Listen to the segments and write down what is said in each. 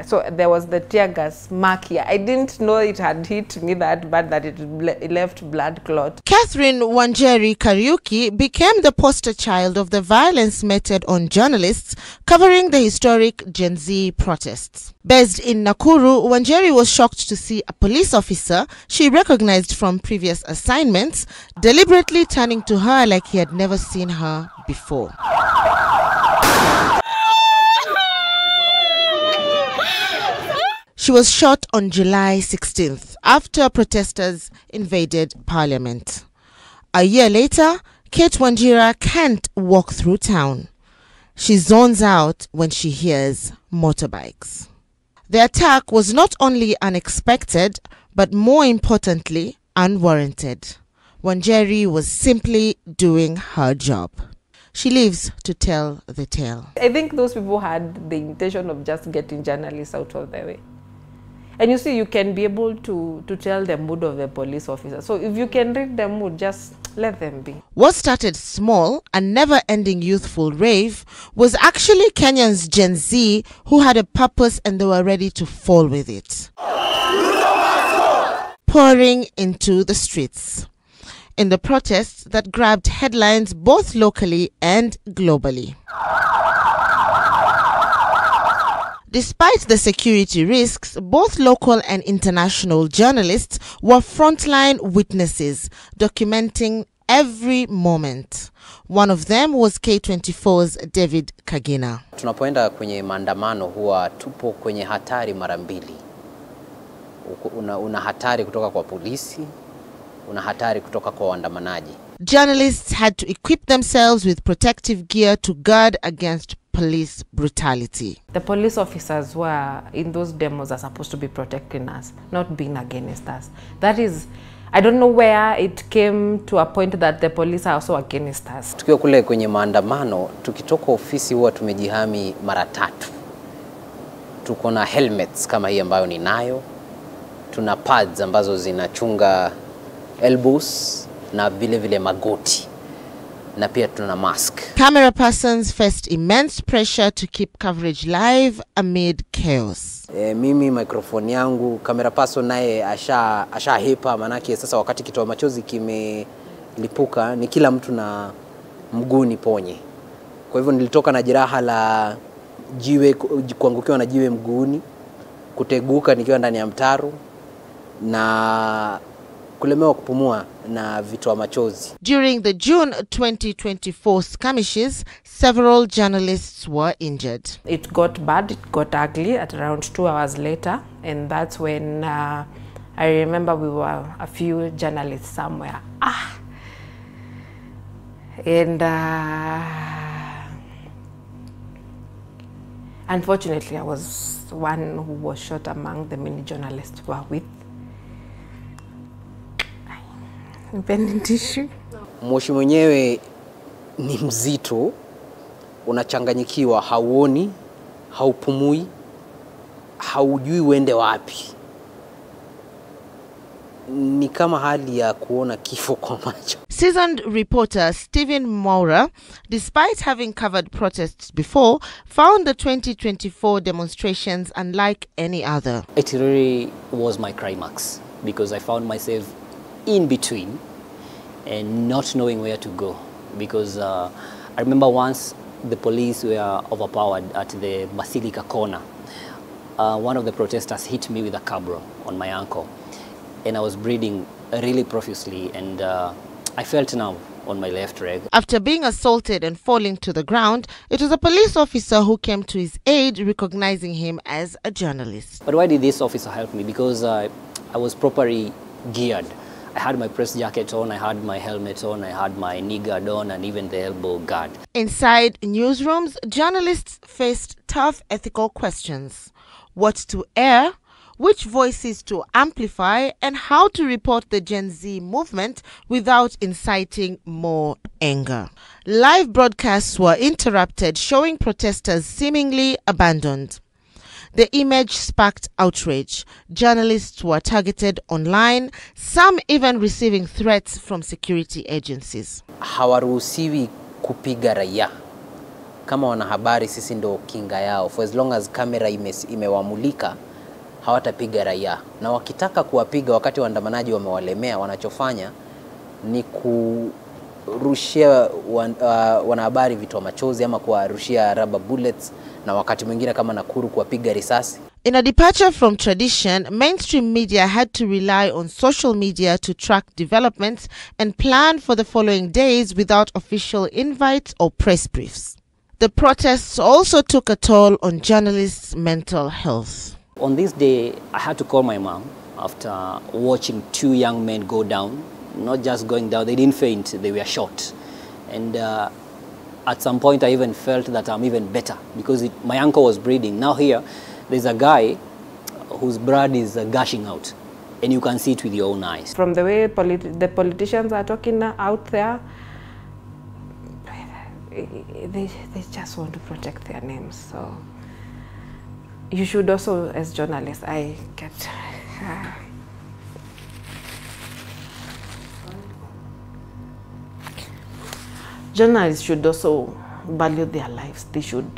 So there was the tear gas mark here. I didn't know it had hit me that bad that it left blood clot. Catherine Wanjeri Kariuki became the poster child of the violence meted on journalists covering the historic Gen Z protests. Based in Nakuru, Wanjeri was shocked to see a police officer she recognized from previous assignments deliberately turning to her like he had never seen her before. She was shot on July 16th after protesters invaded Parliament. A year later, Kate Wanjira can't walk through town. She zones out when she hears motorbikes. The attack was not only unexpected, but more importantly, unwarranted. Wanjeri was simply doing her job. She lives to tell the tale. I think those people had the intention of just getting journalists out of the way. And you see, you can be able to tell the mood of the police officer. So if you can read the mood, just let them be. What started small, a never-ending youthful rave, was actually Kenyans Gen Z who had a purpose and they were ready to fall with it. Pouring into the streets in the protests that grabbed headlines both locally and globally. Despite the security risks, both local and international journalists were frontline witnesses, documenting every moment. One of them was K24's David Kagina. Tunapoenda kwenye maandamano huwa tupo kwenye hatari mara mbili. Una hatari kutoka kwa polisi, una hatari kutoka kwa waandamanaji. Journalists had to equip themselves with protective gear to guard against police brutality. The police officers were in those demos are supposed to be protecting us, not being against us. That is, I don't know where it came to a point that the police are also against us. Tukiwa kule kwenye maandamano, tukitoka ofisi huwa tumejihami mara 3. Tuko na helmets kama hii ambayo ninayo. Tuna pads ambazo zinachunga elbows na vile vile magoti. Na pia tuna mask. Camera persons faced immense pressure to keep coverage live amid chaos. Mimi microphone yangu, camera person naye asha hepa, manake sasa wakati kitoa machozi kimelipuka ni kila mtu na mguu ni ponye. Kwa hivyo nilitoka na jeraha la jiwe, kuangukiwa na jiwe mguuni, kuteguka nikiwa ndani ya mtaro na kulemewa kupumua na vitoa machozi. During the June 2024 skirmishes, several journalists were injured. It got bad, it got ugly at around 2 hours later, and that's when I remember we were a few journalists somewhere. And unfortunately, I was one who was shot among the many journalists who were with. Moshi mwenyewe ni mzito, unachanganyikiwa, hauoni, haupumui, haujui uende wapi. Ni kama hali ya kuona kifo kwa macho. Seasoned reporter Stephen Maura, despite having covered protests before, found the 2024 demonstrations unlike any other. It really was my climax because I found myself in between and not knowing where to go, because I remember once the police were overpowered at the Basilica corner. One of the protesters hit me with a cabro on my ankle and I was bleeding really profusely, and I felt numb on my left leg. After being assaulted and falling to the ground, it was a police officer who came to his aid, recognizing him as a journalist. But why did this officer help me? Because I was properly geared. I had my press jacket on, I had my helmet on, I had my knee guard on, and even the elbow guard. Inside newsrooms, journalists faced tough ethical questions. What to air, which voices to amplify, and how to report the Gen Z movement without inciting more anger. Live broadcasts were interrupted, showing protesters seemingly abandoned. The image sparked outrage. Journalists were targeted online, some even receiving threats from security agencies. Hawaruhusiwi kupiga raia kama wanahabari sisi ndo kinga yao. For as long as kamera imewamulika, hawatapiga raia. Na wakitaka kuwapiga wakati waandamanaji wamewalemea, wanachofanya ni kurushia wanahabari vitoa machozi ama kuwarushia rubber bullets, na wakati mwingine kama Nakuru kuwapiga risasi. In a departure from tradition, mainstream media had to rely on social media to track developments and plan for the following days without official invites or press briefs. The protests also took a toll on journalists' mental health. On this day, I had to call my mom after watching 2 young men go down. Not just going down, they didn't faint, they were shot. And at some point I even felt that I'm even better because my uncle was bleeding. Now here, there's a guy whose blood is gushing out, and you can see it with your own eyes. From the way the politicians are talking out there, they just want to protect their names. So you should also, as journalists, journalists should also value their lives. They should.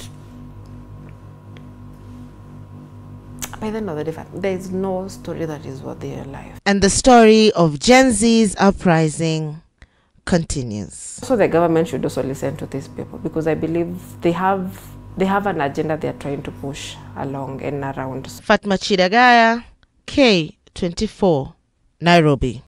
By the end of the day, there is no story that is worth their life. And the story of Gen Z's uprising continues. So the government should also listen to these people, because I believe they have an agenda they are trying to push along and around. Fatma Chidagaya, K24, Nairobi.